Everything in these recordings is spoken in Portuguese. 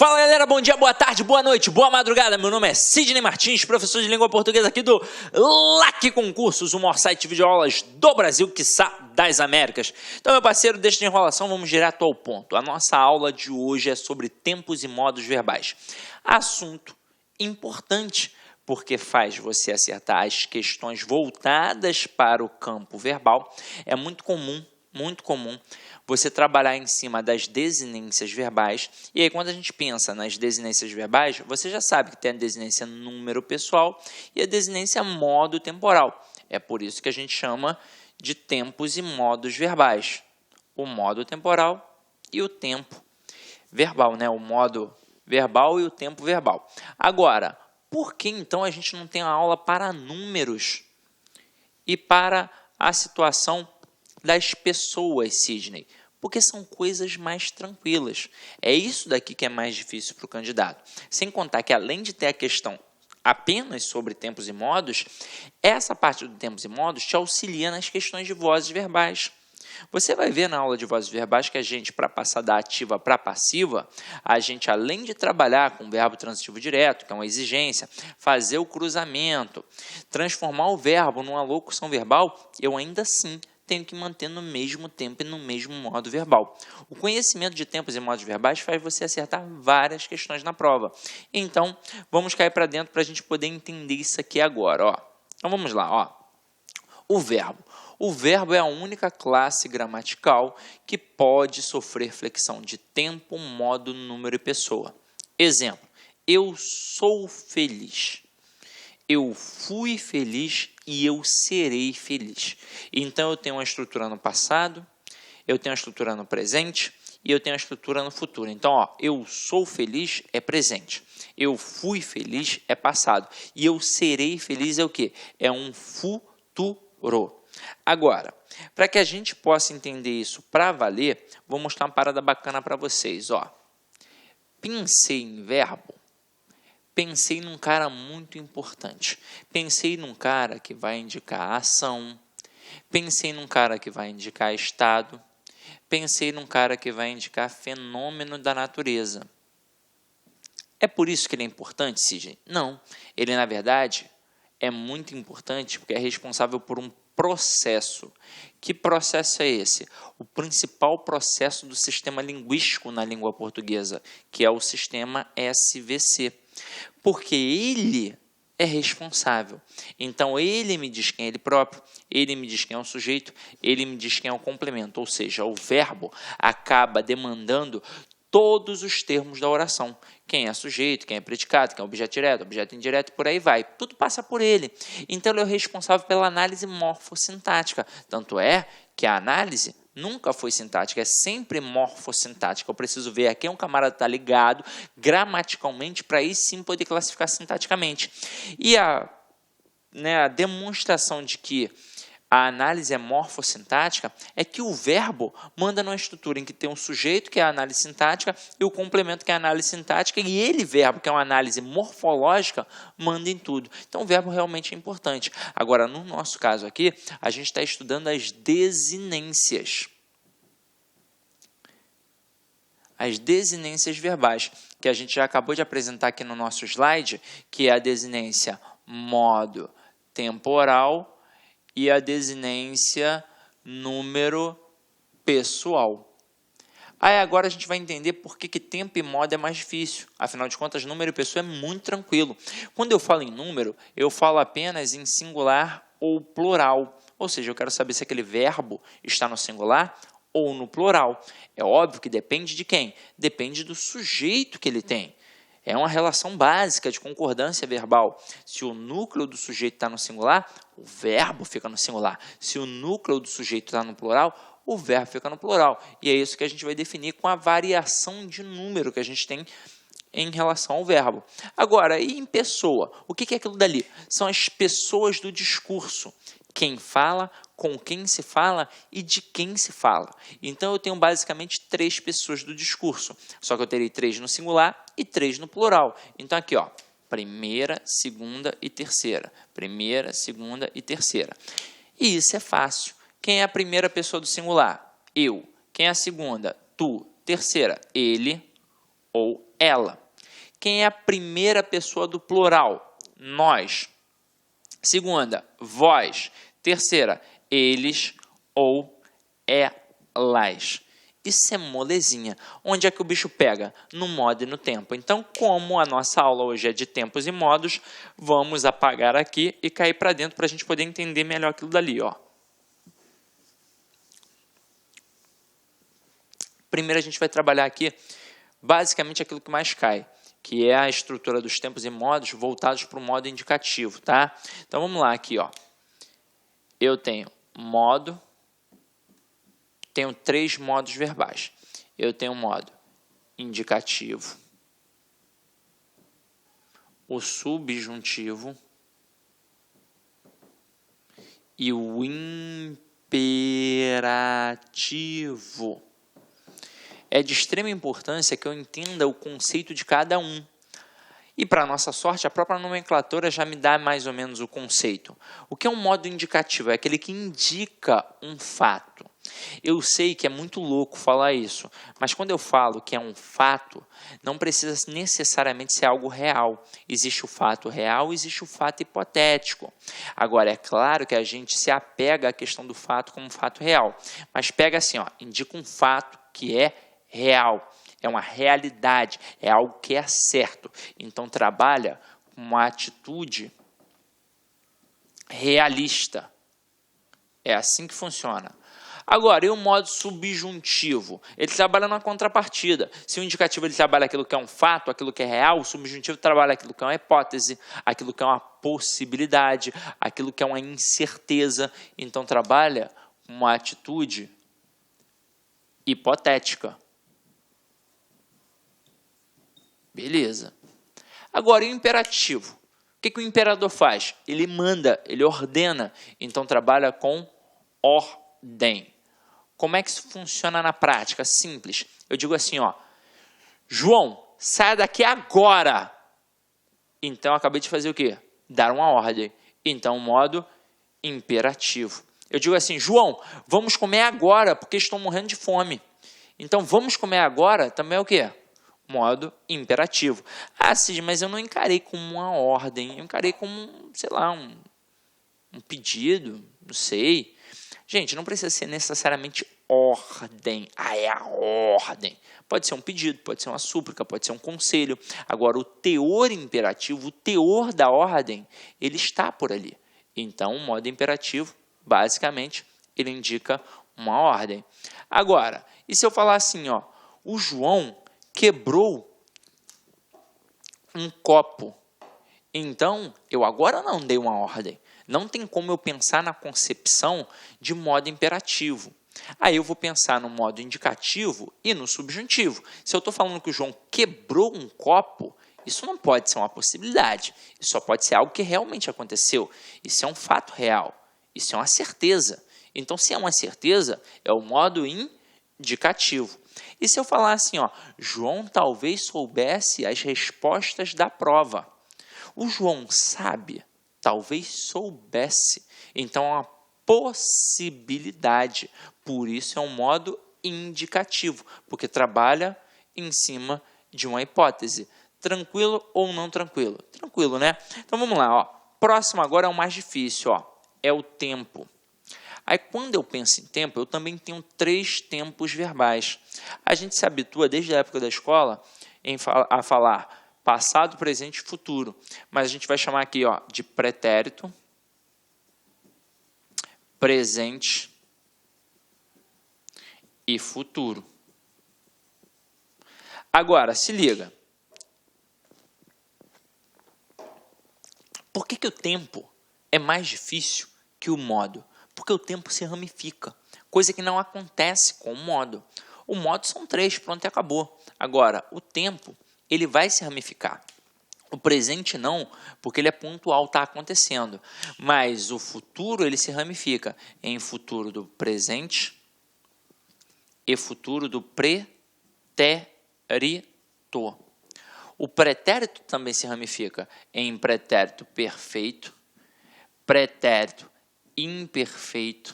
Fala galera, bom dia, boa tarde, boa noite, boa madrugada. Meu nome é Sidney Martins, professor de língua portuguesa aqui do LAC Concursos, o maior site de videoaulas do Brasil, quiçá das Américas. Então, meu parceiro, deixa de enrolação, vamos direto ao ponto. A nossa aula de hoje é sobre tempos e modos verbais. Assunto importante, porque faz você acertar as questões voltadas para o campo verbal. É muito comum você trabalhar em cima das desinências verbais. E aí, quando a gente pensa nas desinências verbais, você já sabe que tem a desinência número pessoal e a desinência modo temporal. É por isso que a gente chama de tempos e modos verbais. O modo temporal e o tempo verbal, né? O modo verbal e o tempo verbal. Agora, por que então a gente não tem a aula para números e para a situação das pessoas, Sidney? Porque são coisas mais tranquilas. É isso daqui que é mais difícil para o candidato. Sem contar que, além de ter a questão apenas sobre tempos e modos, essa parte do tempos e modos te auxilia nas questões de vozes verbais. Você vai ver na aula de vozes verbais que a gente, para passar da ativa para a passiva, a gente, além de trabalhar com o verbo transitivo direto, que é uma exigência, fazer o cruzamento, transformar o verbo numa locução verbal, eu ainda assim tenho que manter no mesmo tempo e no mesmo modo verbal. O conhecimento de tempos e modos verbais faz você acertar várias questões na prova. Então, vamos cair para dentro para a gente poder entender isso aqui agora. Ó. Então, vamos lá. Ó. O verbo. O verbo é a única classe gramatical que pode sofrer flexão de tempo, modo, número e pessoa. Exemplo, eu sou feliz. Eu fui feliz e eu serei feliz. Então, eu tenho uma estrutura no passado, eu tenho uma estrutura no presente e eu tenho uma estrutura no futuro. Então, ó, eu sou feliz é presente, eu fui feliz é passado e eu serei feliz é o quê? É um futuro. Agora, para que a gente possa entender isso para valer, vou mostrar uma parada bacana para vocês. Ó. Pensei em verbo. Pensei num cara muito importante. Pensei num cara que vai indicar ação. Pensei num cara que vai indicar estado. Pensei num cara que vai indicar fenômeno da natureza. É por isso que ele é importante, Sidney? Não. Ele, na verdade, é muito importante porque é responsável por um processo. Que processo é esse? O principal processo do sistema linguístico na língua portuguesa, que é o sistema SVC. Porque ele é responsável. Então, ele me diz quem é ele próprio, ele me diz quem é o sujeito, ele me diz quem é o complemento. Ou seja, o verbo acaba demandando todos os termos da oração. Quem é sujeito, quem é predicado, quem é objeto direto, objeto indireto, por aí vai. Tudo passa por ele. Então, ele é o responsável pela análise morfossintática. Tanto é que a análise nunca foi sintática, é sempre morfossintática. Eu preciso ver a quem um camarada está ligado gramaticalmente para aí sim poder classificar sintaticamente. E a demonstração de que a análise é morfossintática é que o verbo manda numa estrutura em que tem um sujeito, que é a análise sintática, e o complemento, que é a análise sintática, e ele, verbo, que é uma análise morfológica, manda em tudo. Então, o verbo realmente é importante. Agora, no nosso caso aqui, a gente está estudando as desinências. As desinências verbais, que a gente já acabou de apresentar aqui no nosso slide, que é a desinência modo temporal e a desinência número pessoal. Aí agora a gente vai entender por que tempo e modo é mais difícil. Afinal de contas, número e pessoa é muito tranquilo. Quando eu falo em número, eu falo apenas em singular ou plural. Ou seja, eu quero saber se aquele verbo está no singular ou no plural. É óbvio que depende de quem? Depende do sujeito que ele tem. É uma relação básica de concordância verbal. Se o núcleo do sujeito está no singular, o verbo fica no singular. Se o núcleo do sujeito está no plural, o verbo fica no plural. E é isso que a gente vai definir com a variação de número que a gente tem em relação ao verbo. Agora, e em pessoa? O que é aquilo dali? São as pessoas do discurso. Quem fala, com quem se fala e de quem se fala. Então, eu tenho basicamente 3 pessoas do discurso. Só que eu terei 3 no singular e 3 no plural. Então, aqui, ó, primeira, segunda e terceira. Primeira, segunda e terceira. E isso é fácil. Quem é a primeira pessoa do singular? Eu. Quem é a segunda? Tu. Terceira, ele ou ela. Quem é a primeira pessoa do plural? Nós. Segunda, vós. Terceira, eles ou elas. Isso é molezinha. Onde é que o bicho pega? No modo e no tempo. Então, como a nossa aula hoje é de tempos e modos, vamos apagar aqui e cair para dentro para a gente poder entender melhor aquilo dali, ó. Primeiro a gente vai trabalhar aqui basicamente aquilo que mais cai, que é a estrutura dos tempos e modos voltados para o modo indicativo, tá? Então vamos lá aqui, ó. Eu tenho modo, tenho 3 modos verbais. Eu tenho o modo indicativo, o subjuntivo e o imperativo. É de extrema importância que eu entenda o conceito de cada um. E, para nossa sorte, a própria nomenclatura já me dá mais ou menos o conceito. O que é um modo indicativo? É aquele que indica um fato. Eu sei que é muito louco falar isso, mas quando eu falo que é um fato, não precisa necessariamente ser algo real. Existe o fato real, existe o fato hipotético. Agora, é claro que a gente se apega à questão do fato como fato real, mas pega assim, ó, indica um fato que é real, é uma realidade, é algo que é certo. Então, trabalha com uma atitude realista. É assim que funciona. Agora, e o modo subjuntivo? Ele trabalha na contrapartida. Se o indicativo ele trabalha aquilo que é um fato, aquilo que é real, o subjuntivo trabalha aquilo que é uma hipótese, aquilo que é uma possibilidade, aquilo que é uma incerteza. Então, trabalha com uma atitude hipotética. Beleza. Agora, e o imperativo? O que o imperador faz? Ele manda, ele ordena. Então, trabalha com ordem. Como é que isso funciona na prática? Simples. Eu digo assim, ó. João, saia daqui agora. Então, eu acabei de fazer o quê? Dar uma ordem. Então, modo imperativo. Eu digo assim, João, vamos comer agora, porque estou morrendo de fome. Então, vamos comer agora também é o quê? Modo imperativo. Ah, Cid, mas eu não encarei como uma ordem, eu encarei como, sei lá, um pedido, não sei. Gente, não precisa ser necessariamente ordem. Ah, é a ordem. Pode ser um pedido, pode ser uma súplica, pode ser um conselho. Agora, o teor imperativo, o teor da ordem, ele está por ali. Então, o modo imperativo, basicamente, ele indica uma ordem. Agora, e se eu falar assim, ó, o João quebrou um copo. Então, eu agora não dei uma ordem. Não tem como eu pensar na concepção de modo imperativo. Aí eu vou pensar no modo indicativo e no subjuntivo. Se eu estou falando que o João quebrou um copo, isso não pode ser uma possibilidade. Isso só pode ser algo que realmente aconteceu. Isso é um fato real. Isso é uma certeza. Então, se é uma certeza, é o modo indicativo. E se eu falar assim, ó, João talvez soubesse as respostas da prova. O João sabe, talvez soubesse. Então, é uma possibilidade. Por isso, é um modo indicativo, porque trabalha em cima de uma hipótese. Tranquilo ou não tranquilo? Tranquilo, né? Então, vamos lá. Ó. Próximo agora é o mais difícil. Ó, é o tempo. Aí, quando eu penso em tempo, eu também tenho 3 tempos verbais. A gente se habitua, desde a época da escola, a falar passado, presente e futuro. Mas a gente vai chamar aqui, ó, de pretérito, presente e futuro. Agora, se liga. Por que o tempo é mais difícil que o modo? Porque o tempo se ramifica, coisa que não acontece com o modo. O modo são 3, pronto e acabou. Agora, o tempo, ele vai se ramificar. O presente não, porque ele é pontual, está acontecendo. Mas o futuro, ele se ramifica em futuro do presente e futuro do pretérito. O pretérito também se ramifica em pretérito perfeito, pretérito imperfeito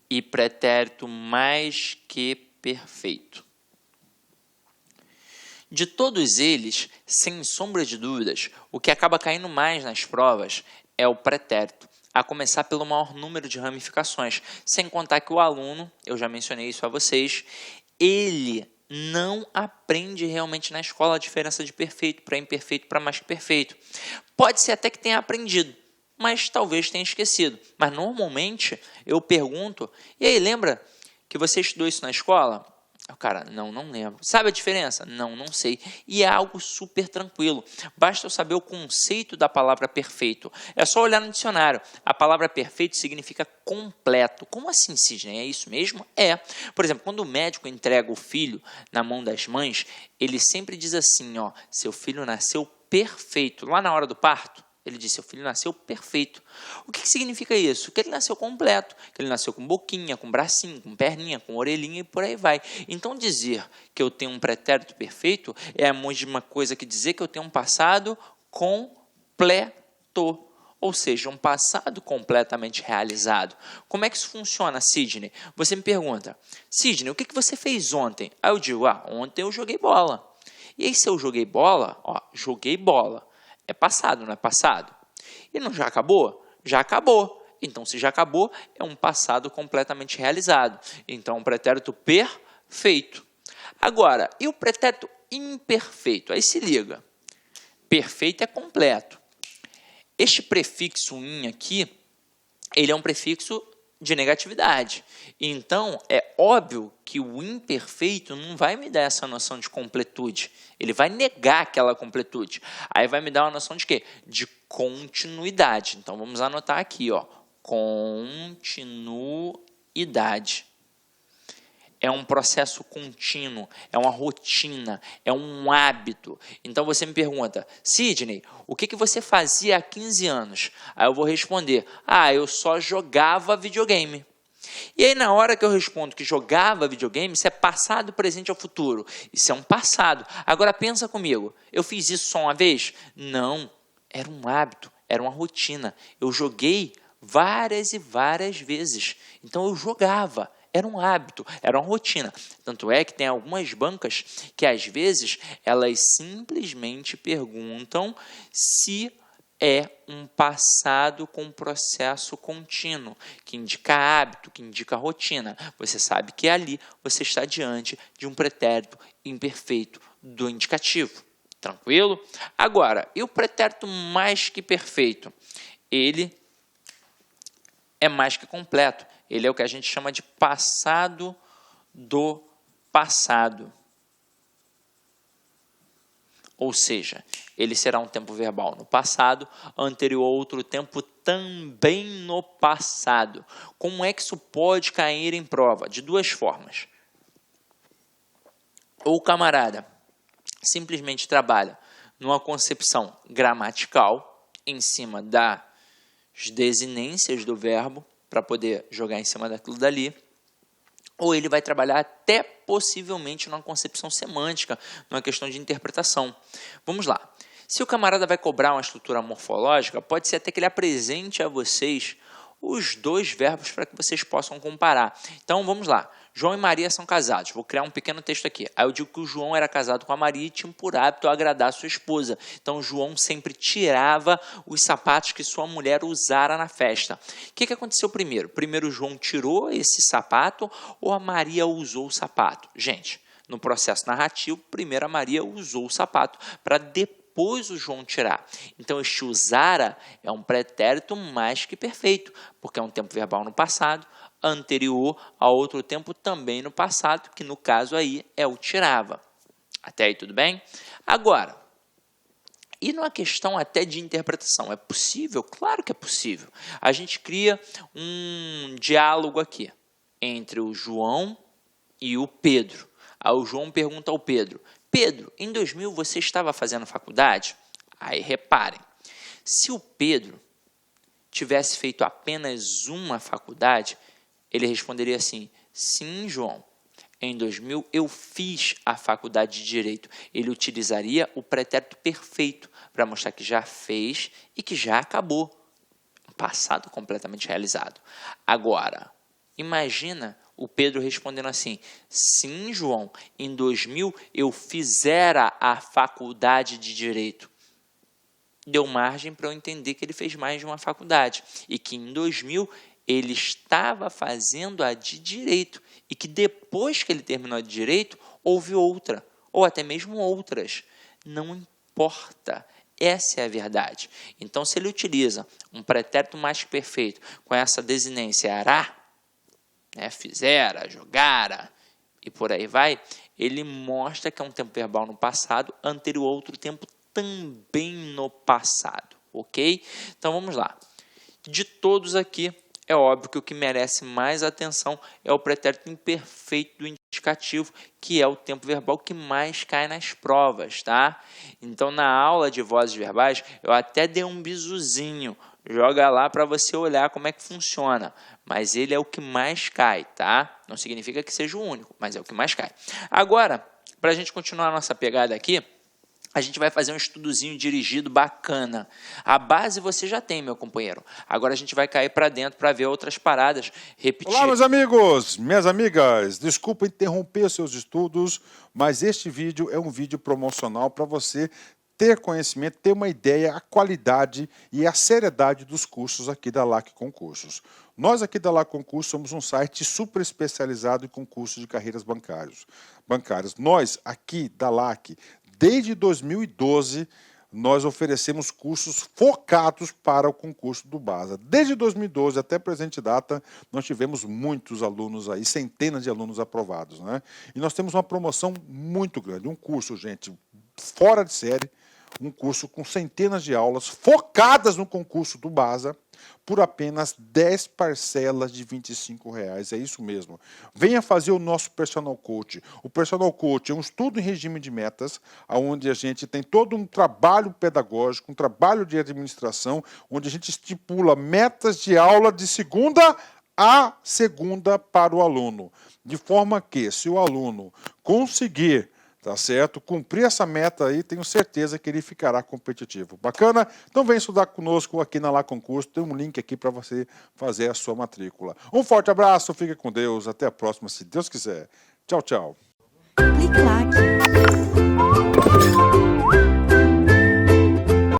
e pretérito mais que perfeito. De todos eles, sem sombra de dúvidas, o que acaba caindo mais nas provas é o pretérito, a começar pelo maior número de ramificações, sem contar que o aluno, eu já mencionei isso a vocês, ele não aprende realmente na escola a diferença de perfeito para imperfeito para mais que perfeito. Pode ser até que tenha aprendido, mas talvez tenha esquecido. Mas normalmente eu pergunto, e aí, lembra que você estudou isso na escola? O cara, não lembro. Sabe a diferença? Não sei. E é algo super tranquilo. Basta eu saber o conceito da palavra perfeito. É só olhar no dicionário. A palavra perfeito significa completo. Como assim, Sidney? É isso mesmo? É. Por exemplo, quando o médico entrega o filho na mão das mães, ele sempre diz assim, ó, seu filho nasceu perfeito. Lá na hora do parto, ele disse, seu filho nasceu perfeito. O que significa isso? Que ele nasceu completo, que ele nasceu com boquinha, com bracinho, com perninha, com orelhinha e por aí vai. Então dizer que eu tenho um pretérito perfeito é a mesma coisa que dizer que eu tenho um passado completo. Ou seja, um passado completamente realizado. Como é que isso funciona, Sidney? Você me pergunta, Sidney, o que você fez ontem? Aí eu digo, ontem eu joguei bola. E aí se eu joguei bola, joguei bola. É passado, não é passado? E não já acabou? Já acabou. Então, se já acabou, é um passado completamente realizado. Então, um pretérito perfeito. Agora, e o pretérito imperfeito? Aí se liga. Perfeito é completo. Este prefixo in aqui, ele é um prefixo de negatividade. Então, é óbvio que o imperfeito não vai me dar essa noção de completude. Ele vai negar aquela completude. Aí vai me dar uma noção de quê? De continuidade. Então, vamos anotar aqui, continuidade. É um processo contínuo, é uma rotina, é um hábito. Então, você me pergunta, Sidney, o que você fazia há 15 anos? Aí eu vou responder, eu só jogava videogame. E aí, na hora que eu respondo que jogava videogame, isso é passado, presente ou futuro. Isso é um passado. Agora, pensa comigo, eu fiz isso só uma vez? Não, era um hábito, era uma rotina. Eu joguei várias e várias vezes. Então, eu jogava. Era um hábito, era uma rotina. Tanto é que tem algumas bancas que, às vezes, elas simplesmente perguntam se é um passado com processo contínuo, que indica hábito, que indica rotina. Você sabe que ali você está diante de um pretérito imperfeito do indicativo. Tranquilo? Agora, e o pretérito mais que perfeito? Ele é mais que completo. Ele é o que a gente chama de passado do passado. Ou seja, ele será um tempo verbal no passado, anterior a outro tempo também no passado. Como é que isso pode cair em prova? De duas formas. Ou o camarada simplesmente trabalha numa concepção gramatical em cima das desinências do verbo, para poder jogar em cima daquilo dali, ou ele vai trabalhar até possivelmente numa concepção semântica, numa questão de interpretação. Vamos lá. Se o camarada vai cobrar uma estrutura morfológica, pode ser até que ele apresente a vocês os dois verbos para que vocês possam comparar. Então, vamos lá. João e Maria são casados. Vou criar um pequeno texto aqui. Aí eu digo que o João era casado com a Maria e tinha por hábito agradar a sua esposa. Então, o João sempre tirava os sapatos que sua mulher usara na festa. O que aconteceu primeiro? Primeiro o João tirou esse sapato ou a Maria usou o sapato? Gente, no processo narrativo, primeiro a Maria usou o sapato para depois o João tirar. Então, este usara é um pretérito mais que perfeito, porque é um tempo verbal no passado, anterior a outro tempo também no passado, que no caso aí é o tirava. Até aí tudo bem? Agora, e numa questão até de interpretação, é possível? Claro que é possível. A gente cria um diálogo aqui entre o João e o Pedro. Aí o João pergunta ao Pedro, Pedro, em 2000 você estava fazendo faculdade? Aí reparem, se o Pedro tivesse feito apenas uma faculdade, ele responderia assim, sim, João, em 2000 eu fiz a faculdade de Direito. Ele utilizaria o pretérito perfeito para mostrar que já fez e que já acabou. Um passado completamente realizado. Agora, imagina O Pedro respondendo assim: sim, João, em 2000 eu fizera a faculdade de Direito. Deu margem para eu entender que ele fez mais de uma faculdade e que em 2000 ele estava fazendo a de Direito e que depois que ele terminou a de Direito, houve outra, ou até mesmo outras. Não importa. Essa é a verdade. Então, se ele utiliza um pretérito mais que perfeito com essa desinência ará, né, fizera, jogara e por aí vai, ele mostra que é um tempo verbal no passado anterior a outro tempo também no passado, ok? Então, vamos lá. De todos aqui, é óbvio que o que merece mais atenção é o pretérito imperfeito do indicativo, que é o tempo verbal que mais cai nas provas, tá? Então, na aula de vozes verbais, eu até dei um bisuzinho. Joga lá para você olhar como é que funciona. Mas ele é o que mais cai, tá? Não significa que seja o único, mas é o que mais cai. Agora, para a gente continuar a nossa pegada aqui, a gente vai fazer um estudozinho dirigido bacana. A base você já tem, meu companheiro. Agora a gente vai cair para dentro para ver outras paradas. Repetir. Olá, meus amigos, minhas amigas. Desculpa interromper seus estudos, mas este vídeo é um vídeo promocional para você ter conhecimento, ter uma ideia, a qualidade e a seriedade dos cursos aqui da LAC Concursos. Nós aqui da LAC Concursos somos um site super especializado em concursos de carreiras bancárias. Nós aqui da LAC, desde 2012, nós oferecemos cursos focados para o concurso do BASA. Desde 2012 até a presente data, nós tivemos muitos alunos aí, centenas de alunos aprovados, né? E nós temos uma promoção muito grande, um curso, gente, fora de série, um curso com centenas de aulas focadas no concurso do BASA, por apenas 10 parcelas de R$25. É isso mesmo. Venha fazer o nosso Personal Coach. O Personal Coach é um estudo em regime de metas, onde a gente tem todo um trabalho pedagógico, um trabalho de administração, onde a gente estipula metas de aula de segunda a segunda para o aluno. De forma que, se o aluno conseguir, tá certo, cumprir essa meta aí, tenho certeza que ele ficará competitivo. Bacana? Então vem estudar conosco aqui na LAC Concurso, tem um link aqui para você fazer a sua matrícula. Um forte abraço, fique com Deus, até a próxima, se Deus quiser. Tchau, tchau. Clique lá.